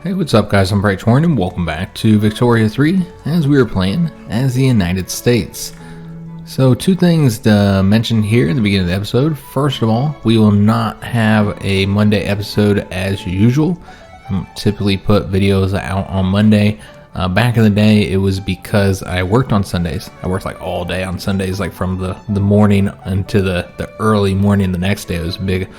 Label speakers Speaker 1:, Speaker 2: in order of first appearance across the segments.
Speaker 1: Hey, what's up guys, I'm Bright Torn and welcome back to Victoria 3 as we are playing as the United States. So two things to mention here in the beginning of the episode. First of all, we will not have a Monday episode as usual. I typically put videos out on Monday. Back in the day, it was because I worked on Sundays. I worked like all day on Sundays, like from the morning into the early morning the next day. It was a big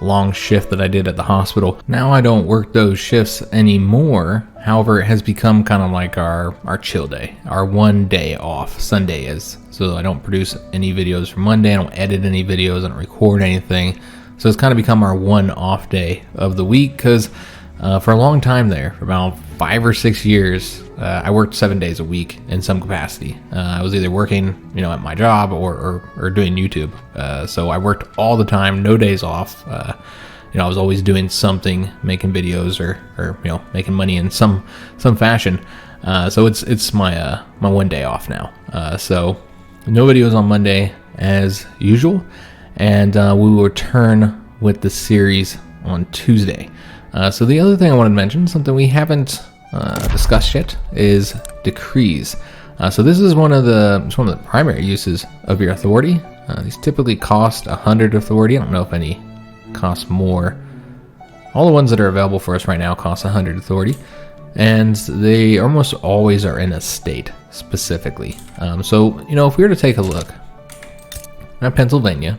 Speaker 1: long shift that I did at the hospital. Now I don't work those shifts anymore. However, it has become kind of like our chill day, our one day off. Sunday is. So I don't produce any videos for Monday. I don't edit any videos. I don't record anything. So it's kind of become our one off day of the week because for a long time there, for about 5 or 6 years, I worked 7 days a week in some capacity. I was either working, at my job or doing YouTube. So I worked all the time, no days off. I was always doing something, making videos or making money in some fashion. So it's my one day off now. So no videos on Monday as usual, and we will return with the series on Tuesday. So the other thing I wanted to mention, something we haven't discussed yet, is decrees. So this is one of the primary uses of your authority. These typically cost 100 authority. I don't know if any cost more. All the ones that are available for us right now cost 100 authority, and they almost always are in a state specifically. So if we were to take a look at Pennsylvania,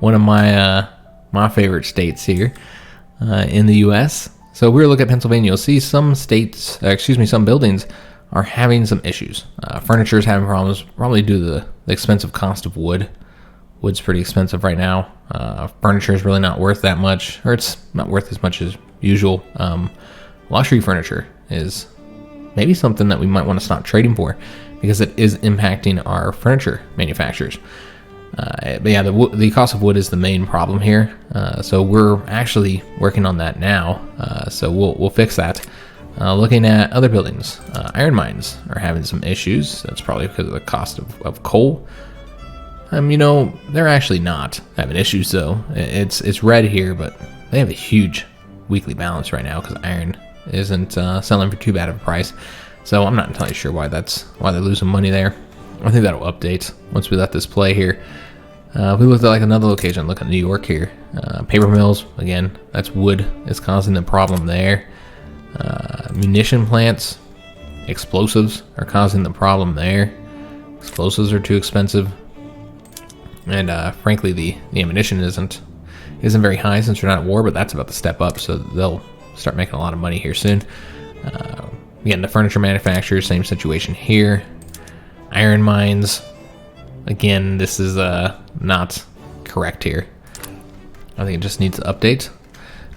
Speaker 1: one of my favorite states here in the U.S. So if we were to look at Pennsylvania, you'll see some buildings are having some issues. Furniture is having problems, probably due to the expensive cost of wood. Wood's pretty expensive right now. Furniture is really not worth that much, or it's not worth as much as usual. Luxury furniture is maybe something that we might want to stop trading for because it is impacting our furniture manufacturers. But yeah, the cost of wood is the main problem here. So we're actually working on that now. So we'll fix that. Looking at other buildings, iron mines are having some issues. That's probably because of the cost of coal. They're actually not having issues though. It's red here, but they have a huge weekly balance right now because iron isn't selling for too bad of a price. So I'm not entirely sure why they're losing money there. I think that'll update once we let this play here. If we looked at like another location, look at New York here. Paper mills, again, that's wood. It's causing the problem there. Munition plants, explosives are causing the problem there. Explosives are too expensive. And frankly, the ammunition isn't very high since we're not at war, but that's about to step up, so they'll start making a lot of money here soon. Again, the furniture manufacturers, same situation here. Iron mines, again, this is not correct here. I think it just needs to update.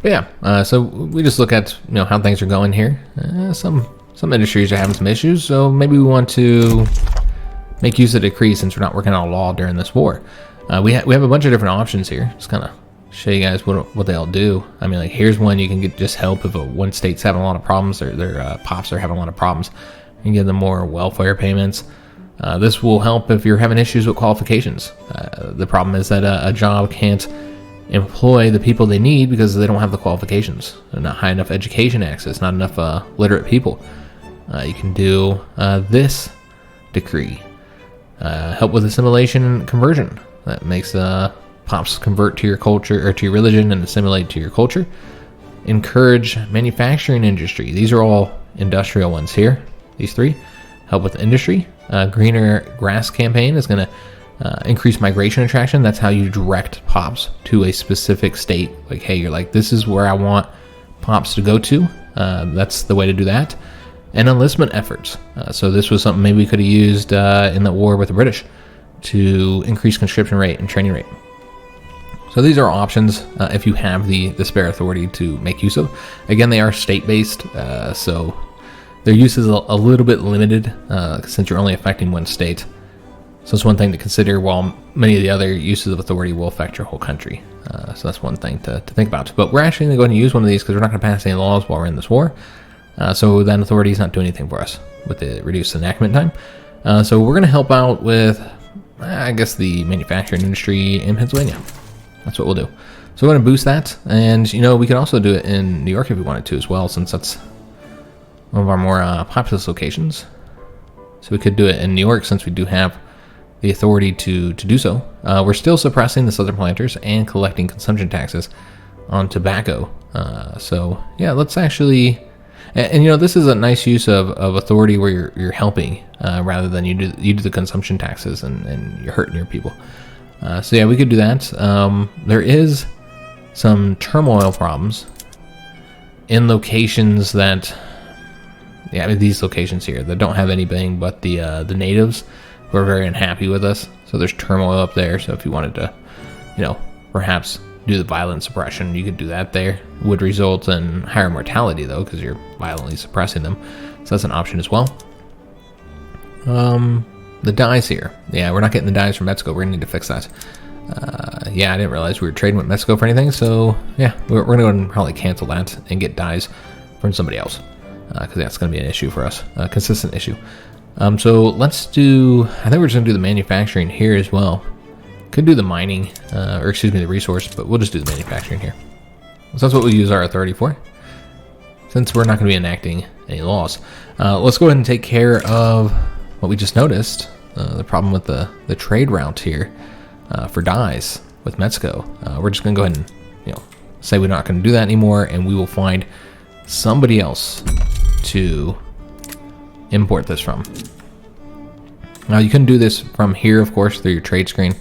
Speaker 1: But yeah, so we just look at how things are going here. Some industries are having some issues, so maybe we want to make use of the decree since we're not working on a law during this war. We have a bunch of different options here. Just kind of show you guys what they all do. Like here's one you can get just help if one state's having a lot of problems, or their pops are having a lot of problems. You can give them more welfare payments. This will help if you're having issues with qualifications. The problem is that a job can't employ the people they need because they don't have the qualifications. They're not high enough education access, not enough literate people. You can do this decree. Help with assimilation and conversion. That makes pops convert to your culture or to your religion and assimilate to your culture. Encourage manufacturing industry. These are all industrial ones here. These three. Help with industry. Greener grass campaign is going to increase migration attraction. That's how you direct pops to a specific state. Like, hey, you're like, this is where I want pops to go to. That's the way to do that. And enlistment efforts. So this was something maybe we could have used in the war with the British to increase conscription rate and training rate. So these are options if you have the spare authority to make use of. Again, they are state-based, so their use is a little bit limited since you're only affecting one state. So it's one thing to consider, while many of the other uses of authority will affect your whole country. So that's one thing to think about. But we're actually going to use one of these because we're not going to pass any laws while we're in this war. So that authority is not doing anything for us with the reduced enactment time. So we're going to help out with, I guess, the manufacturing industry in Pennsylvania. That's what we'll do. So we're going to boost that, and we can also do it in New York if we wanted to as well, since that's one of our more populous locations. So we could do it in New York since we do have the authority to do so. We're still suppressing the southern planters and collecting consumption taxes on tobacco. So yeah, let's actually, and this is a nice use of authority where you're helping rather than you do the consumption taxes and you're hurting your people. So yeah, we could do that. There is some turmoil problems in locations that, these locations here that don't have anything but the natives who are very unhappy with us. So there's turmoil up there. So if you wanted to, perhaps do the violent suppression, you could do that there. It would result in higher mortality though, because you're violently suppressing them. So that's an option as well. The dyes here. Yeah, we're not getting the dyes from Mexico. We're gonna need to fix that. I didn't realize we were trading with Mexico for anything. So yeah, we're gonna go ahead and probably cancel that and get dyes from somebody else. Because that's gonna be an issue for us, a consistent issue. So let's do, I think we're just gonna do the manufacturing here as well. Could do the mining, the resource, but we'll just do the manufacturing here. So that's what we'll use our authority for, since we're not going to be enacting any laws. Let's go ahead and take care of what we just noticed, the problem with the trade route here for dyes with Mexico. We're just going to go ahead and say we're not going to do that anymore, and we will find somebody else to import this from. Now you can do this from here, of course, through your trade screen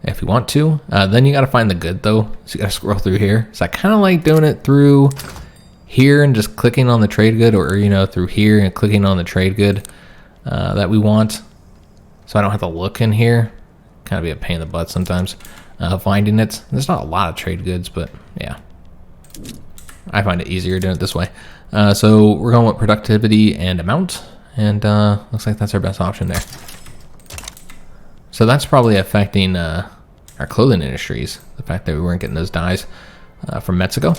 Speaker 1: if you want to. Then you got to find the good though, so you got to scroll through here. So I kind of like doing it through here and just clicking on the trade good, or through here and clicking on the trade good that we want, so I don't have to look in here. Kind of be a pain in the butt sometimes finding it. There's not a lot of trade goods, but yeah, I find it easier doing it this way. So we're going with productivity and amount, and looks like that's our best option there. So that's probably affecting our clothing industries, the fact that we weren't getting those dyes from Mexico.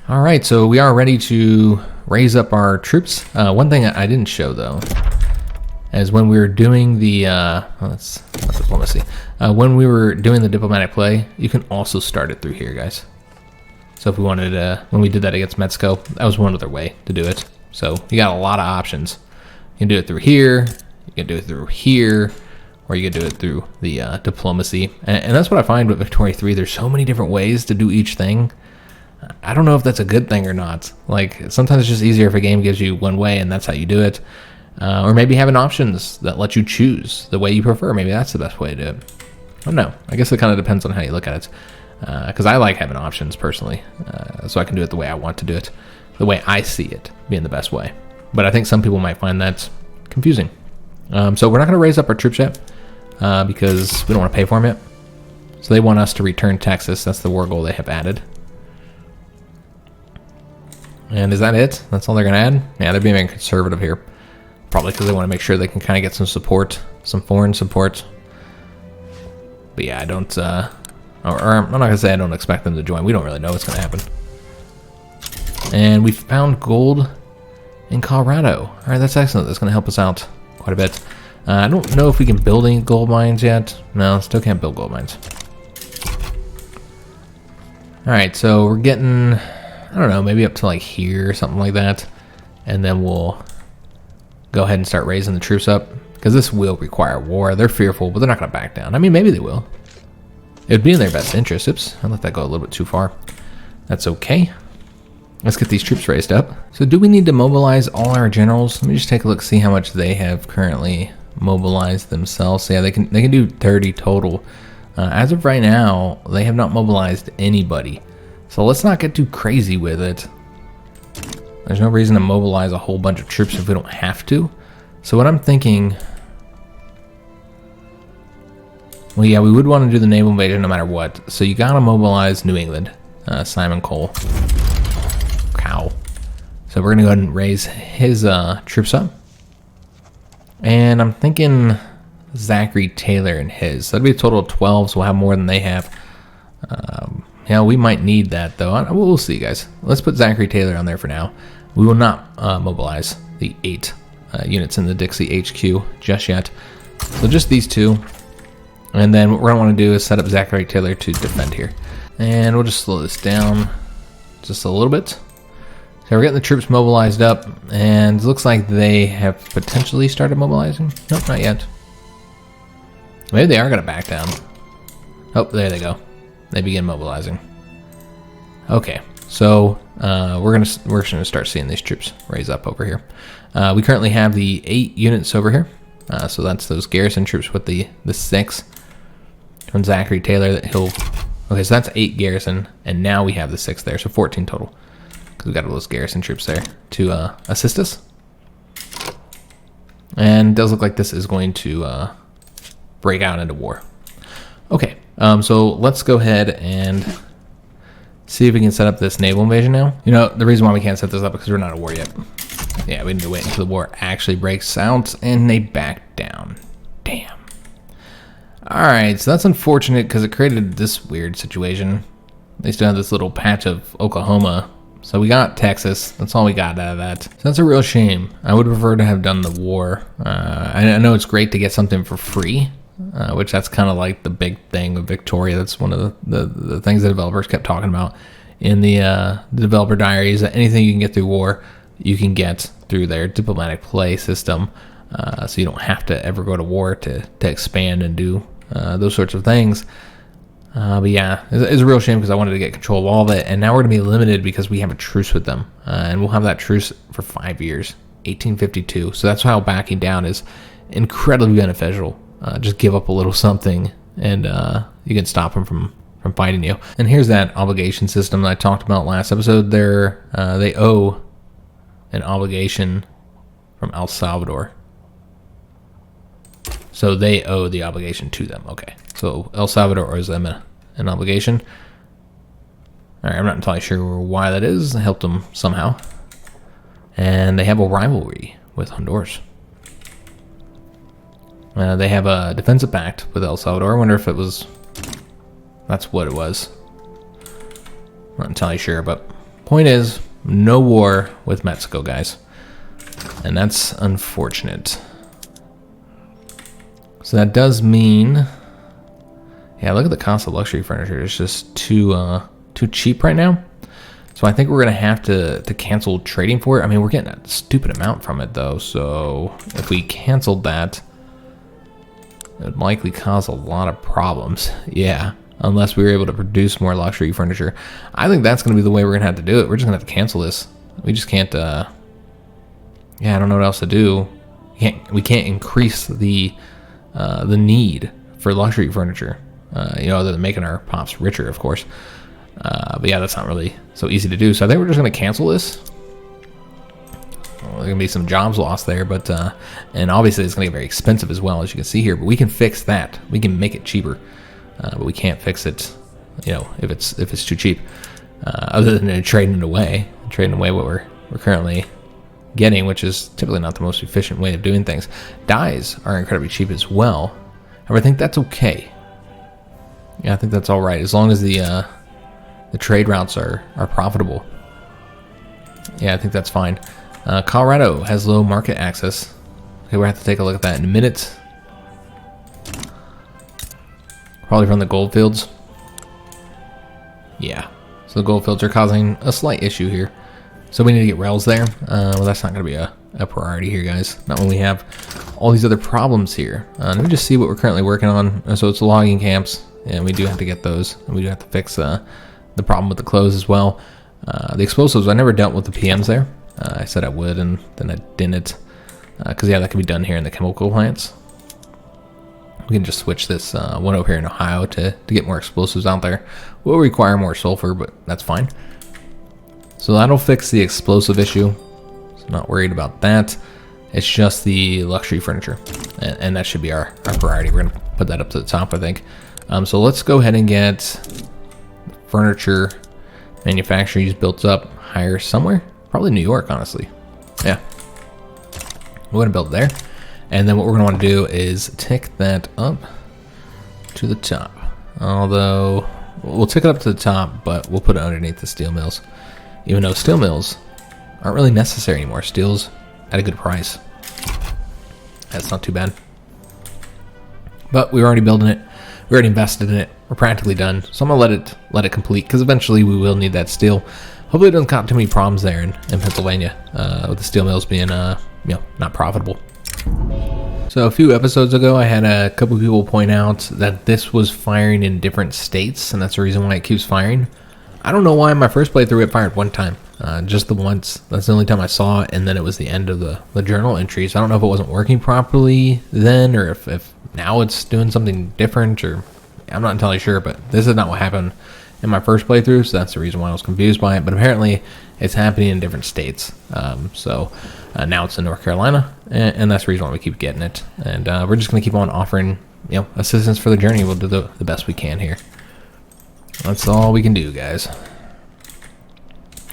Speaker 1: All right, so we are ready to raise up our troops. One thing I didn't show though, is when we were doing the that's diplomacy. When we were doing the diplomatic play, you can also start it through here, guys. So if we wanted to, when we did that against Mexico, that was one other way to do it. So you got a lot of options. You can do it through here. You can do it through here, or you can do it through the diplomacy. And that's what I find with Victoria 3. There's so many different ways to do each thing. I don't know if that's a good thing or not. Like, sometimes it's just easier if a game gives you one way and that's how you do it. Or maybe having options that let you choose the way you prefer. Maybe that's the best way to do it. I don't know. I guess it kind of depends on how you look at it. Because I like having options personally. So I can do it the way I want to do it. The way I see it being the best way. But I think some people might find that confusing. So we're not going to raise up our troops yet because we don't want to pay for them yet. So they want us to return Texas. That's the war goal they have added. And is that it? That's all they're going to add? Yeah, they're being conservative here. Probably because they want to make sure they can kind of get some support, some foreign support. But yeah, I don't, or I'm not going to say I don't expect them to join. We don't really know what's going to happen. And we found gold in Colorado. All right, that's excellent. That's going to help us out quite a bit. I don't know if we can build any gold mines yet. No, still can't build gold mines. All right, so we're getting, I don't know, maybe up to like here or something like that. And then we'll go ahead and start raising the troops up, because this will require war. They're fearful, but they're not going to back down. I mean, maybe they will. It would be in their best interest. Oops, I let that go a little bit too far. That's okay. Let's get these troops raised up. So do we need to mobilize all our generals? Let me just take a look, see how much they have currently mobilized themselves. So yeah, they can do 30 total. As of right now, they have not mobilized anybody. So let's not get too crazy with it. There's no reason to mobilize a whole bunch of troops if we don't have to. So what I'm thinking, well, yeah, we would want to do the naval invasion no matter what. So you gotta mobilize New England, Simon Cole. Cow. So we're gonna go ahead and raise his troops up. And I'm thinking Zachary Taylor and his. So that'd be a total of 12, so we'll have more than they have. Yeah, we might need that though. We'll see, guys. Let's put Zachary Taylor on there for now. We will not mobilize the 8 units in the Dixie HQ just yet. So just these two. And then what we're going to want to do is set up Zachary Taylor to defend here. And we'll just slow this down just a little bit. So we're getting the troops mobilized up, and it looks like they have potentially started mobilizing. Nope, not yet. Maybe they are going to back down. Oh, there they go. They begin mobilizing. Okay, so we're gonna start seeing these troops raise up over here. We currently have the 8 units over here. So that's those garrison troops with the 6 from Zachary Taylor that he'll. Okay, so that's 8 garrison, and now we have the 6 there, so 14 total. Because we got all those garrison troops there to assist us. And it does look like this is going to break out into war. Okay, so let's go ahead and see if we can set up this naval invasion now. You know, the reason why we can't set this up is because we're not at war yet. Yeah, we need to wait until the war actually breaks out, and they back down. Damn. Alright, so that's unfortunate because it created this weird situation. They still have this little patch of Oklahoma. So we got Texas. That's all we got out of that. So that's a real shame. I would prefer to have done the war. I know it's great to get something for free, which that's kind of like the big thing with Victoria. That's one of the things the developers kept talking about in the developer diaries, that anything you can get through war, you can get through their diplomatic play system. So you don't have to ever go to war to expand and do those sorts of things. But yeah, it's a real shame because I wanted to get control of all of it, and now we're going to be limited because we have a truce with them, and we'll have that truce for 5 years, 1852. So that's how backing down is incredibly beneficial. Just give up a little something, and you can stop them from fighting you. And here's that obligation system that I talked about last episode. They owe an obligation from El Salvador. So they owe the obligation to them. Okay. So El Salvador owes them an obligation. All right, I'm not entirely sure why that is. I helped them somehow. And they have a rivalry with Honduras. They have a defensive pact with El Salvador. I wonder if that's what it was. Not entirely sure, but point is, no war with Mexico, guys. And that's unfortunate. So that does mean, yeah, look at the cost of luxury furniture. It's just too cheap right now. So I think we're gonna have to cancel trading for it. I mean, we're getting a stupid amount from it though. So if we canceled that, it would likely cause a lot of problems. Yeah, unless we were able to produce more luxury furniture. I think that's gonna be the way we're gonna have to do it. We're just gonna have to cancel this. We just can't. Yeah, I don't know what else to do. We can't increase the need for luxury furniture, other than making our pops richer, of course. But yeah, that's not really so easy to do. So I think we're just going to cancel this. Well, there's going to be some jobs lost there, but and obviously it's going to get very expensive as well, as you can see here. But we can fix that. We can make it cheaper, but we can't fix it, if it's too cheap. Other than trading away what we're currently getting, which is typically not the most efficient way of doing things. Dyes are incredibly cheap as well. However, I think that's okay. Yeah, I think that's all right as long as the trade routes are profitable. Yeah, I think that's fine. Colorado has low market access. Okay, we'll have to take a look at that in a minute. Probably from the gold fields. Yeah, so the gold fields are causing a slight issue here. So we need to get rails there. Well, that's not going to be a priority here, guys. Not when we have all these other problems here. Let me just see what we're currently working on. So it's logging camps, and we do have to get those. And we do have to fix the problem with the clothes as well. The explosives, I never dealt with the PMs there. I said I would, and then I didn't. Because, yeah, that can be done here in the chemical plants. We can just switch this one over here in Ohio to get more explosives out there. We'll require more sulfur, but that's fine. So that'll fix the explosive issue. So not worried about that. It's just the luxury furniture. And that should be our priority. We're going to put that up to the top, I think. So let's go ahead and get furniture manufacturers built up higher somewhere. Probably New York, honestly. Yeah. We're going to build there. And then what we're going to want to do is tick that up to the top. Although, we'll tick it up to the top, but we'll put it underneath the steel mills. Even though steel mills aren't really necessary anymore. Steel's at a good price. That's not too bad. But we're already building it. We already invested in it. We're practically done. So I'm going to let it complete, because eventually we will need that steel. Hopefully it doesn't cause too many problems there in Pennsylvania, with the steel mills being, not profitable. So a few episodes ago, I had a couple people point out that this was firing in different states, and that's the reason why it keeps firing. I don't know why in my first playthrough it fired one time, just the once. That's the only time I saw it, and then it was the end of the journal entries. I don't know if it wasn't working properly then, or if now it's doing something different, or I'm not entirely sure, but this is not what happened in my first playthrough, so that's the reason why I was confused by it. But apparently it's happening in different states. So now it's in North Carolina, and that's the reason why we keep getting it. And we're just going to keep on offering, assistance for the journey. We'll do the best we can here. That's all we can do, guys. All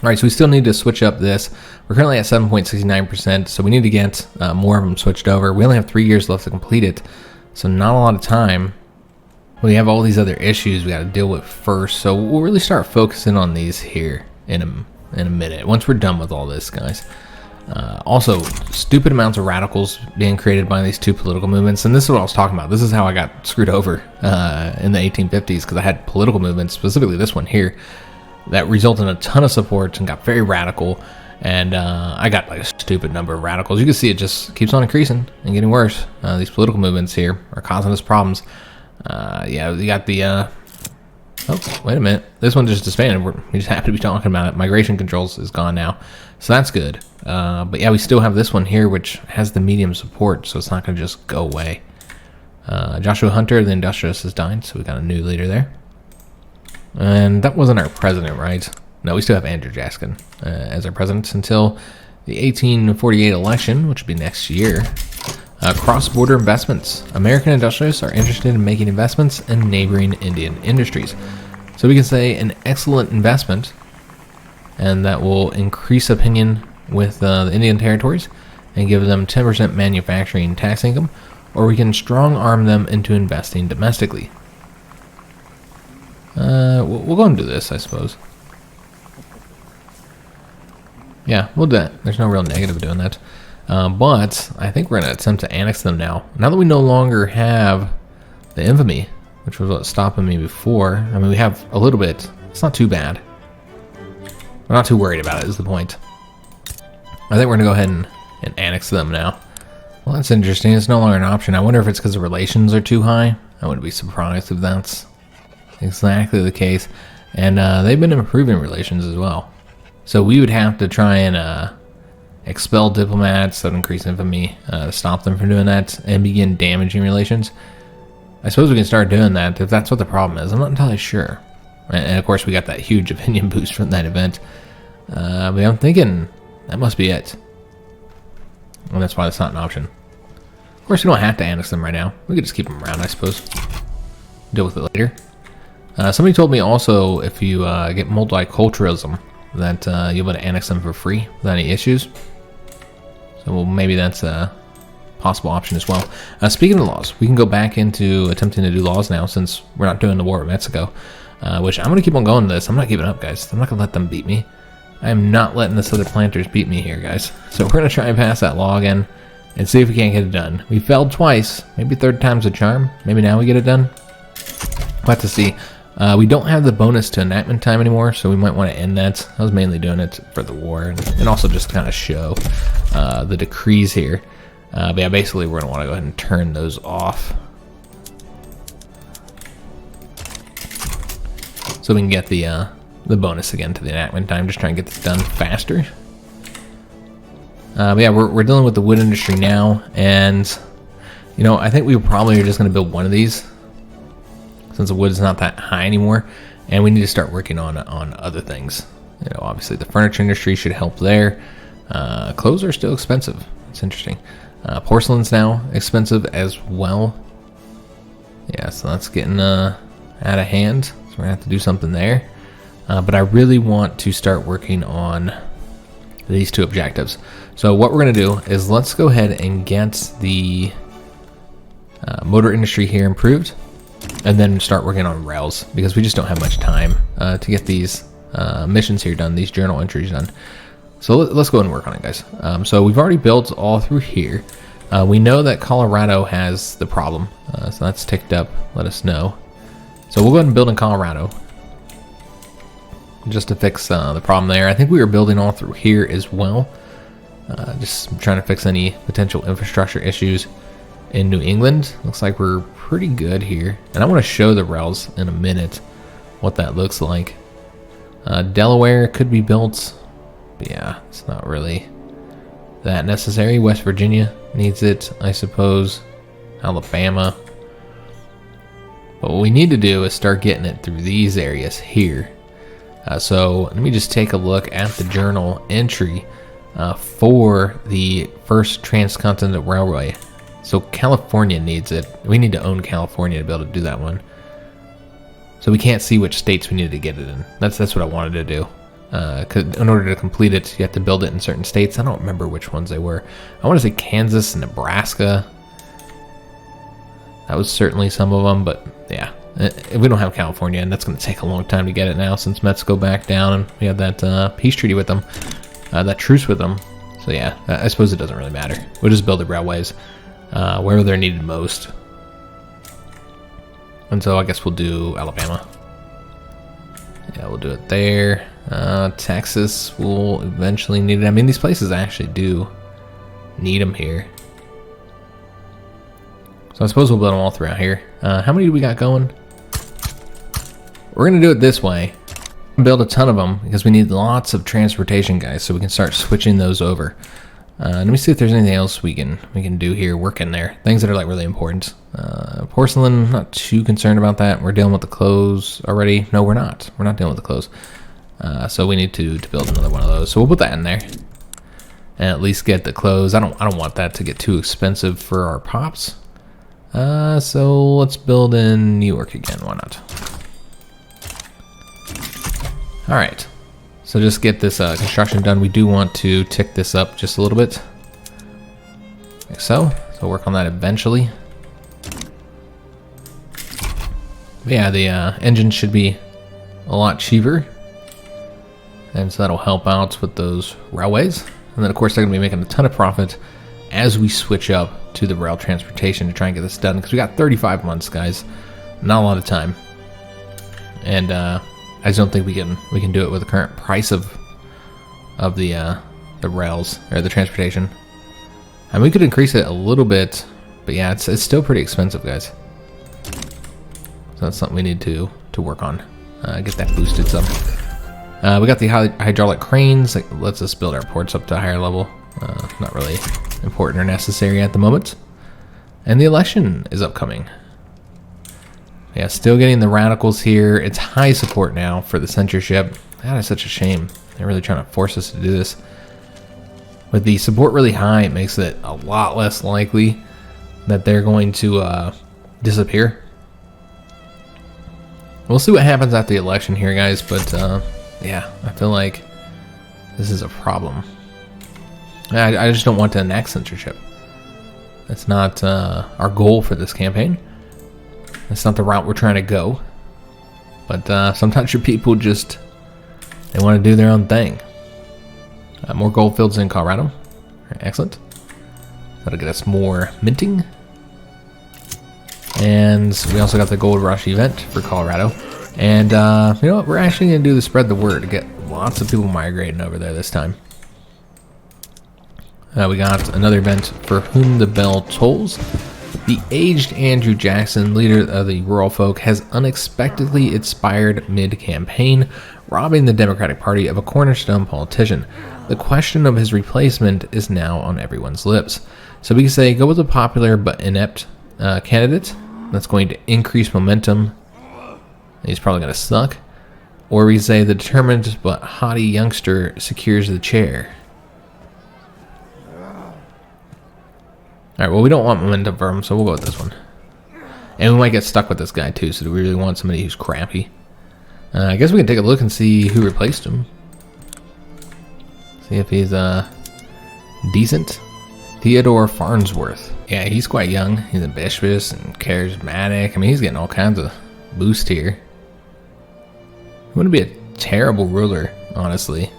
Speaker 1: right, so we still need to switch up this. We're currently at 7.69%, so we need to get more of them switched over. We only have 3 years left to complete it, so not a lot of time. We have all these other issues we got to deal with first, so we'll really start focusing on these here in a minute, once we're done with all this, guys. Also, stupid amounts of radicals being created by these two political movements, and this is what I was talking about. This is how I got screwed over in the 1850s, because I had political movements, specifically this one here, that resulted in a ton of support and got very radical, and I got like a stupid number of radicals. You can see it just keeps on increasing and getting worse. These political movements here are causing us problems. Yeah, we got the oh, wait a minute, this one just disbanded. We just happen to be talking about it. Migration controls is gone now, so that's good. But yeah, we still have this one here, which has the medium support, so it's not going to just go away. Joshua Hunter, the industrialist, has died, so we got a new leader there. And that wasn't our president, right? No, we still have Andrew Jaskin as our president until the 1848 election, which will be next year. Cross-border investments. American industrialists are interested in making investments in neighboring Indian industries. So we can say an excellent investment, and that will increase opinion with the Indian territories and give them 10% manufacturing tax income, or we can strong arm them into investing domestically. We'll go and do this, I suppose. Yeah, we'll do that. There's no real negative of doing that. But I think we're going to attempt to annex them now. Now that we no longer have the infamy, which was what's stopping me before. I mean, we have a little bit. It's not too bad. We're not too worried about it, is the point. I think we're going to go ahead and annex them now. Well, that's interesting. It's no longer an option. I wonder if it's because the relations are too high. I wouldn't be surprised if that's exactly the case. And they've been improving relations as well. So we would have to try and expel diplomats that increase infamy, to stop them from doing that, and begin damaging relations. I suppose we can start doing that if that's what the problem is. I'm not entirely sure. And of course, we got that huge opinion boost from that event. But I'm thinking that must be it. And that's why it's not an option. Of course, we don't have to annex them right now. We could just keep them around, I suppose. Deal with it later. Somebody told me also if you get multiculturalism, that you'll be able to annex them for free without any issues. So well, maybe that's a possible option as well. Speaking of laws, we can go back into attempting to do laws now, since we're not doing the war with Mexico. Which I'm going to keep on going to this. I'm not giving up, guys. I'm not going to let them beat me. I am not letting this other planters beat me here, guys. So we're going to try and pass that law again and see if we can't get it done. We failed twice. Maybe third time's a charm. Maybe now we get it done. We'll have to see. We don't have the bonus to enactment time anymore, so we might want to end that. I was mainly doing it for the war and also just to kind of show the decrees here. But yeah, basically we're going to want to go ahead and turn those off, so we can get the bonus again to the enactment time. Just try and get this done faster. But yeah, we're dealing with the wood industry now, and I think we probably are just going to build one of these, since the wood is not that high anymore, and we need to start working on other things. Obviously the furniture industry should help there. Clothes are still expensive. It's interesting. Porcelain's now expensive as well. Yeah, so that's getting out of hand. So we're gonna have to do something there. But I really want to start working on these two objectives. So what we're gonna do is let's go ahead and get the motor industry here improved, and then start working on rails, because we just don't have much time to get these missions here done, these journal entries done. So let's go ahead and work on it, guys. So we've already built all through here. We know that Colorado has the problem, so that's ticked up. Let us know. So we'll go ahead and build in Colorado, just to fix the problem there. I think we were building all through here as well. Just trying to fix any potential infrastructure issues in New England. Looks like we're pretty good here. And I want to show the rails in a minute what that looks like. Delaware could be built, but yeah, it's not really that necessary. West Virginia needs it, I suppose. Alabama. But what we need to do is start getting it through these areas here. So let me just take a look at the journal entry for the first transcontinental railway. So California needs it. We need to own California to be able to do that one. So we can't see which states we need to get it in. That's what I wanted to do. 'Cause in order to complete it, you have to build it in certain states. I don't remember which ones they were. I want to say Kansas and Nebraska. That was certainly some of them, but yeah. We don't have California, and that's going to take a long time to get it now since Mexico backed down and we had that peace treaty with them, that truce with them. So yeah, I suppose it doesn't really matter. We'll just build the railways wherever they're needed most. And so I guess we'll do Alabama. Yeah, we'll do it there. Texas will eventually need it. I mean, these places actually do need them here. So I suppose we'll build them all throughout here. How many do we got going? We're going to do it this way. Build a ton of them because we need lots of transportation guys so we can start switching those over. Let me see if there's anything else we can do here, work in there. Things that are like really important. Porcelain, not too concerned about that. We're dealing with the clothes already. No, we're not. We're not dealing with the clothes. So we need to build another one of those. So we'll put that in there. And at least get the clothes. I don't want that to get too expensive for our pops. So let's build in New York again. Why not? All right. So just get this construction done. We do want to tick this up just a little bit, like so. So work on that eventually. But yeah, the engine should be a lot cheaper, and so that'll help out with those railways. And then of course they're gonna be making a ton of profit as we switch up to the rail transportation to try and get this done, because we got 35 months, guys. Not a lot of time, and I just don't think we can do it with the current price of the rails or the transportation. And we could increase it a little bit, but yeah, it's still pretty expensive, guys. So that's something we need to work on. Get that boosted some. We got the hydraulic cranes that lets us build our ports up to a higher level. Not really important or necessary at the moment. And the election is upcoming. Yeah, still getting the radicals here. It's high support now for the censorship. That is such a shame. They're really trying to force us to do this. With the support really high, it makes it a lot less likely that they're going to disappear. We'll see what happens after the election here, guys, but yeah, I feel like this is a problem. I just don't want to enact censorship. That's not our goal for this campaign. That's not the route we're trying to go. But sometimes your people just, they want to do their own thing. More gold fields in Colorado. Right, excellent. That'll get us more minting. And we also got the Gold Rush event for Colorado. And you know what? We're actually going to do the spread the word to get lots of people migrating over there this time. We got another event for Whom the Bell Tolls. The aged Andrew Jackson, leader of the rural folk, has unexpectedly expired mid-campaign, robbing the Democratic Party of a cornerstone politician. The question of his replacement is now on everyone's lips. So we can say go with a popular but inept candidate that's going to increase momentum. He's probably going to suck. Or we say the determined but haughty youngster secures the chair. Alright, well, we don't want momentum for him, so we'll go with this one. And we might get stuck with this guy, too, so do we really want somebody who's crappy? I guess we can take a look and see who replaced him. See if he's decent. Theodore Farnsworth. Yeah, he's quite young. He's ambitious and charismatic. I mean, he's getting all kinds of boost here. He wouldn't be a terrible ruler, honestly.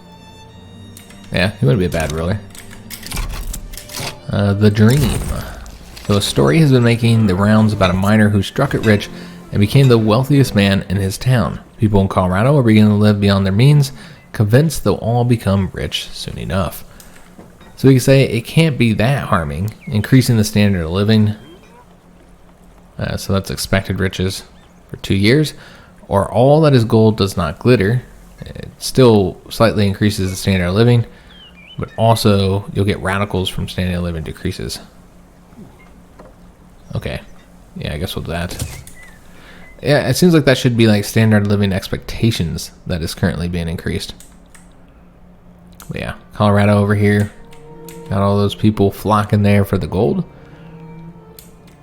Speaker 1: Yeah, he wouldn't be a bad ruler. The Dream. So a story has been making the rounds about a miner who struck it rich and became the wealthiest man in his town. People in Colorado are beginning to live beyond their means, convinced they'll all become rich soon enough. So we can say it can't be that harming, increasing the standard of living. So that's expected riches for 2 years, or all that is gold does not glitter. It still slightly increases the standard of living, but also you'll get radicals from standard of living decreases. Okay, yeah, I guess we'll do that. Yeah, it seems like that should be like standard of living expectations that is currently being increased. But yeah, Colorado over here, got all those people flocking there for the gold.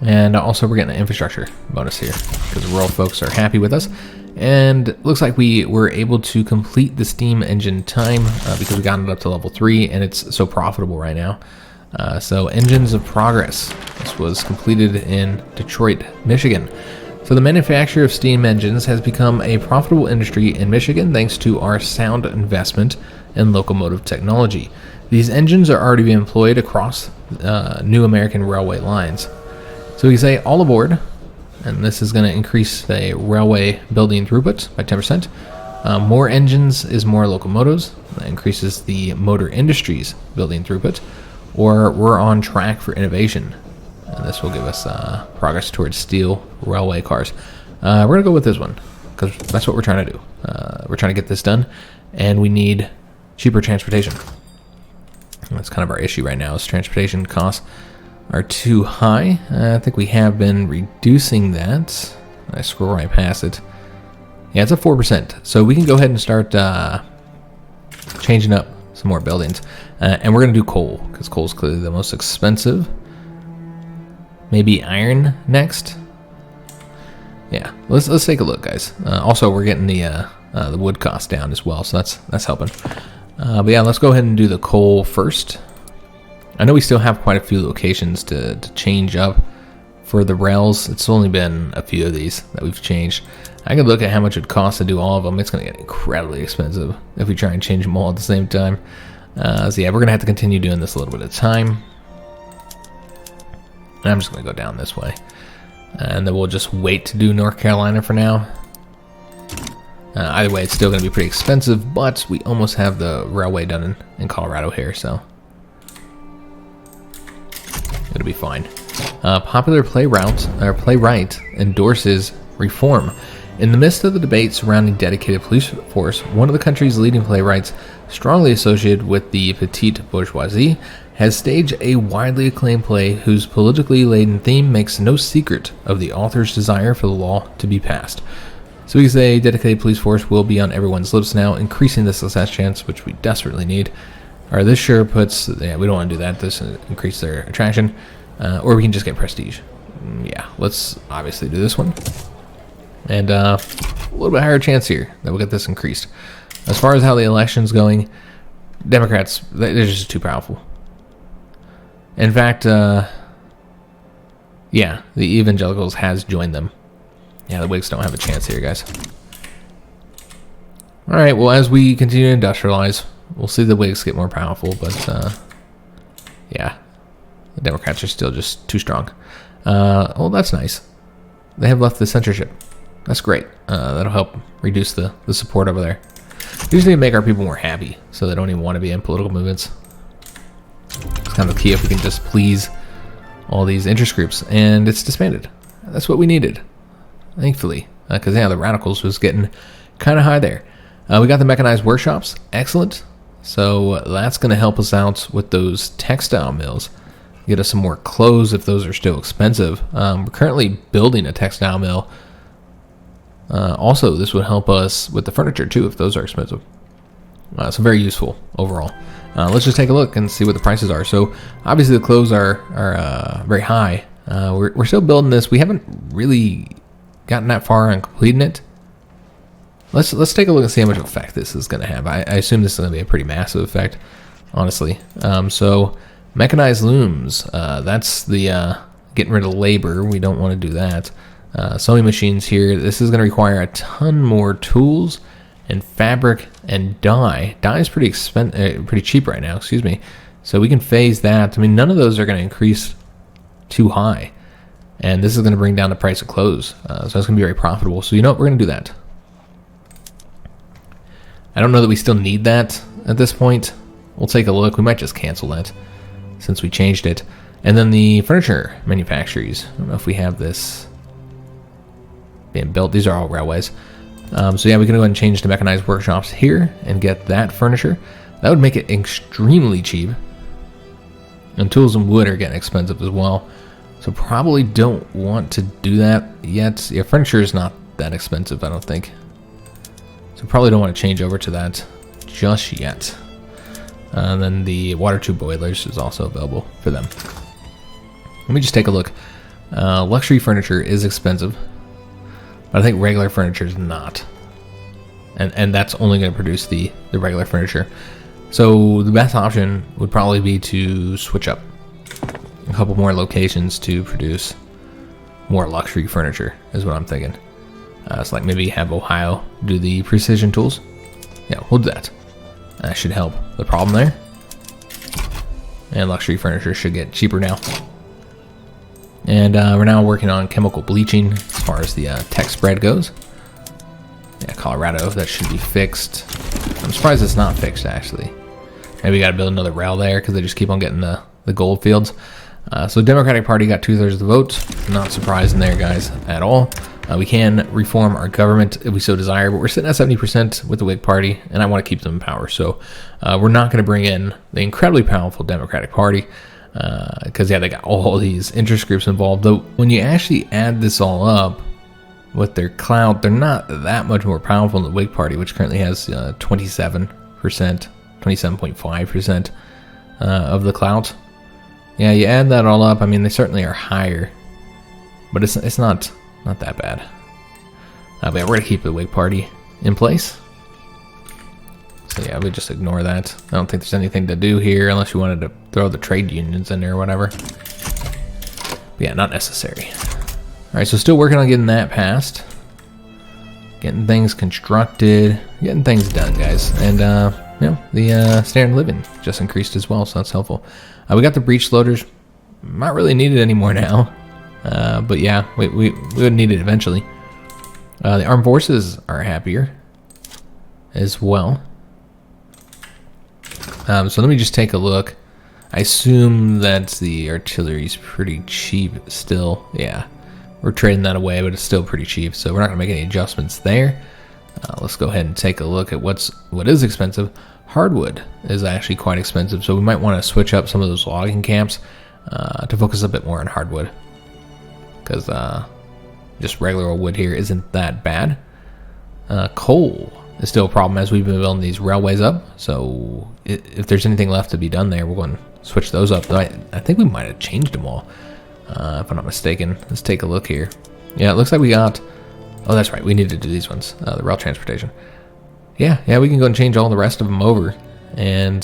Speaker 1: And also we're getting an infrastructure bonus here because rural folks are happy with us. And looks like we were able to complete the steam engine time because we got it up to level 3 and it's so profitable right now. So Engines of Progress. This was completed in Detroit, Michigan. So the manufacture of steam engines has become a profitable industry in Michigan thanks to our sound investment in locomotive technology. These engines are already being employed across new American railway lines. So we can say all aboard, and this is going to increase the railway building throughput by 10%. More engines is more locomotives. That increases the motor industry's building throughput. Or we're on track for innovation. And this will give us progress towards steel railway cars. We're going to go with this one because that's what we're trying to do. We're trying to get this done, and we need cheaper transportation. That's kind of our issue right now is transportation costs are too high. I think we have been reducing that. I scroll right past it. Yeah, it's at 4%. So we can go ahead and start changing up some more buildings. And we're going to do coal because coal is clearly the most expensive. Maybe iron next. Yeah, let's take a look, guys. Also, we're getting the wood cost down as well, so that's helping. But yeah, let's go ahead and do the coal first. I know we still have quite a few locations to change up for the rails. It's only been a few of these that we've changed. I could look at how much it costs to do all of them. It's going to get incredibly expensive if we try and change them all at the same time. So yeah, we're going to have to continue doing this a little bit at a time. And I'm just going to go down this way. And then we'll just wait to do North Carolina for now. Either way, it's still going to be pretty expensive, but we almost have the railway done in Colorado here, so it'll be fine. Popular playwright endorses reform. In the midst of the debate surrounding dedicated police force, one of the country's leading playwrights, strongly associated with the petite bourgeoisie, has staged a widely acclaimed play whose politically laden theme makes no secret of the author's desire for the law to be passed. So we can say dedicated police force will be on everyone's lips now, increasing the success chance, which we desperately need. Or this sure puts, yeah, we don't want to do that. This increase their attraction. Or we can just get prestige. Yeah, let's obviously do this one. And a little bit higher chance here that we'll get this increased. As far as how the election's going, Democrats, they're just too powerful. In fact, yeah, the evangelicals has joined them. Yeah, the Whigs don't have a chance here, guys. Alright, well, as we continue to industrialize, we'll see the Whigs get more powerful, but, yeah, the Democrats are still just too strong. Oh, that's nice. They have left the censorship. That's great. That'll help reduce the support over there. We just need to make our people more happy, so they don't even want to be in political movements. It's kind of key if we can just please all these interest groups, and it's disbanded. That's what we needed, thankfully, because yeah, the radicals was getting kind of high there. We got the mechanized workshops, excellent. So that's going to help us out with those textile mills. Get us some more clothes if those are still expensive. We're currently building a textile mill. Also, this would help us with the furniture too if those are expensive. So very useful overall. Let's just take a look and see what the prices are. So obviously the clothes are very high. We're still building this. We haven't really gotten that far on completing it. Let's take a look and see how much effect this is going to have. I assume this is going to be a pretty massive effect, honestly. So mechanized looms, that's the getting rid of labor. We don't want to do that. Sewing machines here. This is going to require a ton more tools and fabric and dye. Dye is pretty cheap right now. Excuse me. So we can phase that. I mean, none of those are going to increase too high. And this is going to bring down the price of clothes. So it's going to be very profitable. So you know what? We're going to do that. I don't know that we still need that at this point. We'll take a look. We might just cancel that since we changed it. And then the furniture manufacturers. I don't know if we have this being built. These are all railways. So yeah, we can go ahead and change to mechanized workshops here and get that furniture. That would make it extremely cheap. And tools and wood are getting expensive as well. So probably don't want to do that yet. Yeah, furniture is not that expensive, I don't think. So probably don't want to change over to that just yet. And then the water tube boilers is also available for them. Let me just take a look. Luxury furniture is expensive, but I think regular furniture is not. And that's only going to produce the regular furniture. So the best option would probably be to switch up a couple more locations to produce more luxury furniture, is what I'm thinking. So like maybe have Ohio do the precision tools. Yeah, we'll do that. That should help the problem there. And luxury furniture should get cheaper now. And we're now working on chemical bleaching as far as the tech spread goes. Yeah, Colorado, that should be fixed. I'm surprised it's not fixed, actually. Maybe we got to build another rail there because they just keep on getting the gold fields. So Democratic Party got 2/3 of the vote. Not surprising there, guys, at all. We can reform our government if we so desire, but we're sitting at 70% with the Whig Party, and I want to keep them in power. So we're not going to bring in the incredibly powerful Democratic Party because, yeah, they got all these interest groups involved. Though when you actually add this all up with their clout, they're not that much more powerful than the Whig Party, which currently has 27.5% of the clout. Yeah, you add that all up, I mean, they certainly are higher, but it's not that bad. But yeah, we're going to keep the Whig Party in place. So yeah, we just ignore that. I don't think there's anything to do here unless you wanted to throw the trade unions in there or whatever. But yeah, not necessary. Alright, so still working on getting that passed. Getting things constructed. Getting things done, guys. And, you know, the standard of living just increased as well, so that's helpful. We got the breech loaders. Not really needed anymore now. But yeah, we would need it eventually. The armed forces are happier as well. So let me just take a look. I assume that the artillery is pretty cheap still. Yeah, we're trading that away, but it's still pretty cheap. So we're not going to make any adjustments there. Let's go ahead and take a look at what is expensive. Hardwood is actually quite expensive, so we might want to switch up some of those logging camps to focus a bit more on hardwood. Because just regular old wood here isn't that bad. Coal is still a problem as we've been building these railways up. So if there's anything left to be done there, we're going to switch those up. I think we might have changed them all, if I'm not mistaken. Let's take a look here. Yeah, it looks like we got... Oh, that's right. We need to do these ones. The rail transportation. Yeah, we can go and change all the rest of them over. And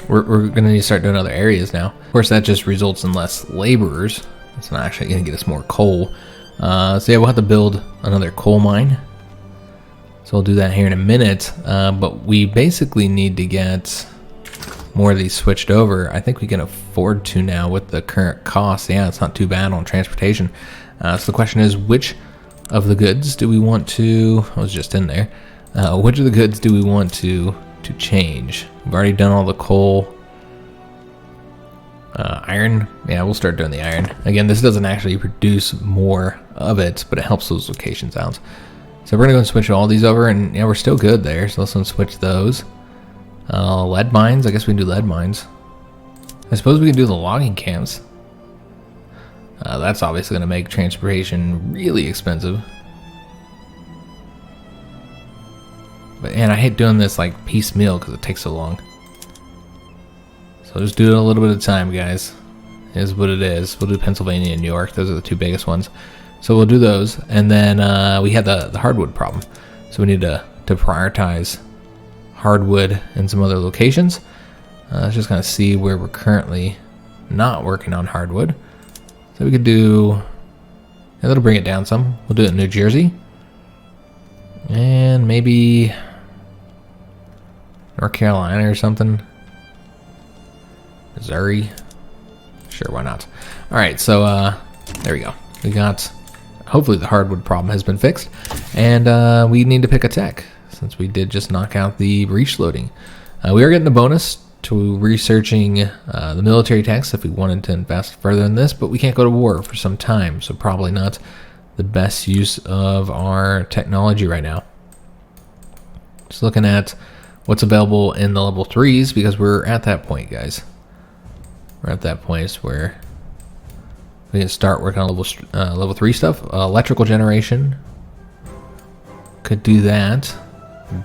Speaker 1: we're going to need to start doing other areas now. Of course, that just results in less laborers. It's not actually going to get us more coal. So yeah, we'll have to build another coal mine. So we'll do that here in a minute. But we basically need to get more of these switched over. I think we can afford to now with the current costs. Yeah, it's not too bad on transportation. So the question is, which of the goods do we want to... I was just in there. Which of the goods do we want to change? We've already done all the coal. Iron, yeah, we'll start doing the iron. Again, this doesn't actually produce more of it, but it helps those locations out. So we're gonna go and switch all these over, and yeah, we're still good there. So let's switch those. Lead mines, I guess we can do lead mines. I suppose we can do the logging camps. That's obviously gonna make transportation really expensive. But and I hate doing this like piecemeal because it takes so long. So just do it a little bit of time, guys. Is what it is. We'll do Pennsylvania and New York. Those are the two biggest ones. So we'll do those. And then we had the hardwood problem. So we need to prioritize hardwood in some other locations. Let's just kind of see where we're currently not working on hardwood. So we could do... Yeah, that'll bring it down some. We'll do it in New Jersey. And maybe North Carolina or something. Missouri. Sure, why not? Alright, so There we go. We got, hopefully the hardwood problem has been fixed. And we need to pick a tech, since we did just knock out the breach loading. We are getting a bonus to researching the military techs if we wanted to invest further in this, but we can't go to war for some time, so probably not the best use of our technology right now. Just looking at what's available in the level 3s, because we're at that point, guys. We're at that point where we can start working on level 3 stuff. Electrical generation. Could do that.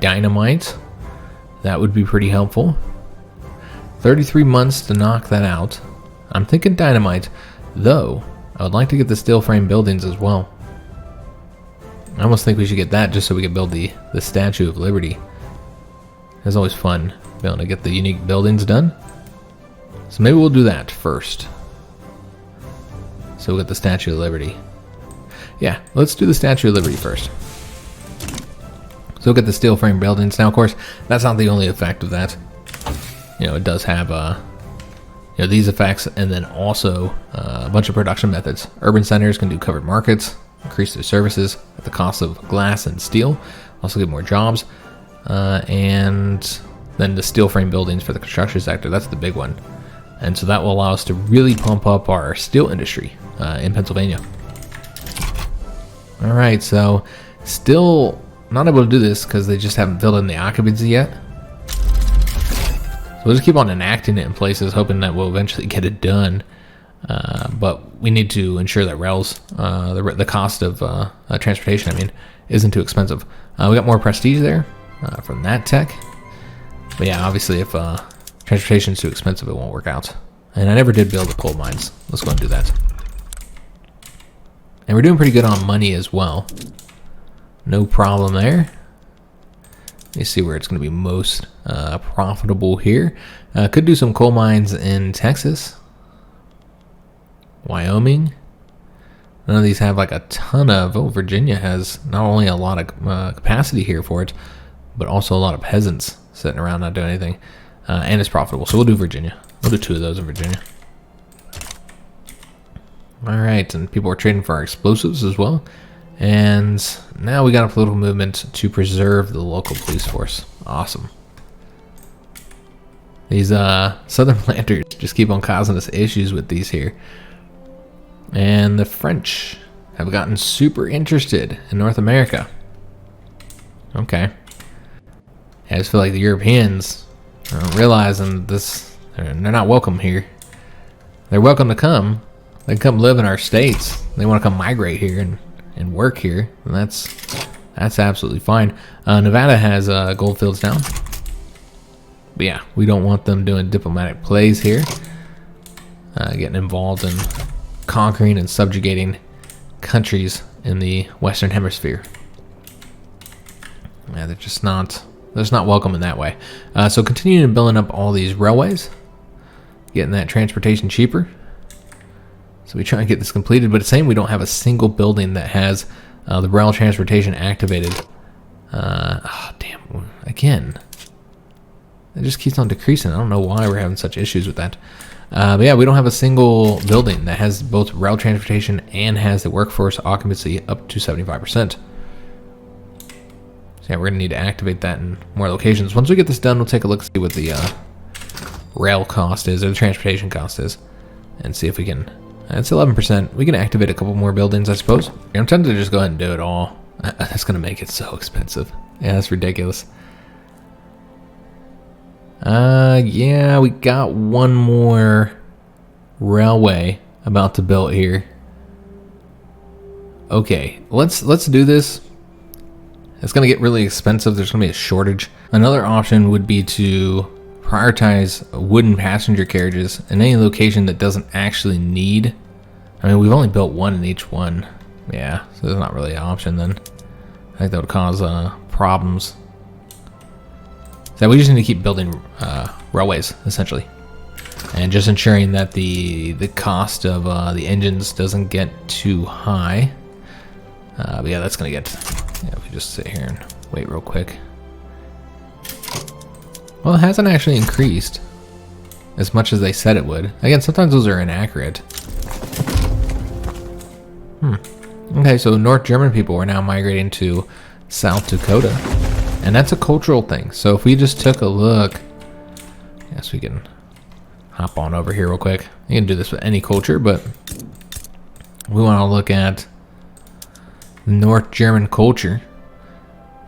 Speaker 1: Dynamite. That would be pretty helpful. 33 months to knock that out. I'm thinking dynamite, though I would like to get the steel frame buildings as well. I almost think we should get that just so we can build the Statue of Liberty. It's always fun being able to get the unique buildings done. So maybe we'll do that first. So we'll get the Statue of Liberty. Yeah, let's do the Statue of Liberty first. So we'll get the steel frame buildings. Now, of course, that's not the only effect of that. You know, it does have you know, these effects, and then also a bunch of production methods. Urban centers can do covered markets, increase their services at the cost of glass and steel, also get more jobs, and then the steel frame buildings for the construction sector. That's the big one, and so that will allow us to really pump up our steel industry in Pennsylvania. All right, so still not able to do this because they just haven't filled in the occupancy yet. So we'll just keep on enacting it in places, hoping that we'll eventually get it done. But we need to ensure that rails, the cost of transportation, I mean, isn't too expensive. We got more prestige there from that tech. But yeah, obviously if transportation is too expensive, it won't work out. And I never did build the coal mines. Let's go and do that. And we're doing pretty good on money as well. No problem there. Let me see where it's going to be most profitable here. Could do some coal mines in Texas. Wyoming. None of these have like a ton of... Oh, Virginia has not only a lot of capacity here for it, but also a lot of peasants sitting around not doing anything. And it's profitable. So we'll do Virginia. We'll do 2 of those in Virginia. Alright, and people are trading for our explosives as well. And now we got a political movement to preserve the local police force. Awesome. These southern planters just keep on causing us issues with these here. And the French have gotten super interested in North America. Okay. I just feel like the Europeans are realizing this, they're not welcome here. They're welcome to come. They can come live in our states. They want to come migrate here and work here, and that's absolutely fine. Nevada has gold fields down, but yeah, we don't want them doing diplomatic plays here, getting involved in conquering and subjugating countries in the Western Hemisphere. Yeah, they're just not welcome in that way. So continuing building up all these railways, getting that transportation cheaper. So we try and get this completed, but it's saying we don't have a single building that has the rail transportation activated. Oh, damn. Again. It just keeps on decreasing. I don't know why we're having such issues with that. But yeah, we don't have a single building that has both rail transportation and has the workforce occupancy up to 75%. So yeah, we're going to need to activate that in more locations. Once we get this done, we'll take a look, see what the rail cost is, or the transportation cost is, and see if we can... It's 11%. We can activate a couple more buildings, I suppose. I'm tempted to just go ahead and do it all. That's going to make it so expensive. Yeah, that's ridiculous. Yeah, we got one more railway about to build here. Okay, let's do this. It's going to get really expensive. There's going to be a shortage. Another option would be to prioritize wooden passenger carriages in any location that doesn't actually need. I mean, we've only built one in each one. Yeah, so there's not really an option then. I think that would cause problems. So we just need to keep building railways, essentially, and just ensuring that the cost of the engines doesn't get too high. But yeah, that's gonna get. Yeah, if we just sit here and wait real quick. Well, it hasn't actually increased as much as they said it would. Again, sometimes those are inaccurate. Okay, so North German people are now migrating to South Dakota. And that's a cultural thing. So if we just took a look, yes, we can hop on over here real quick. You can do this with any culture, but we want to look at North German culture.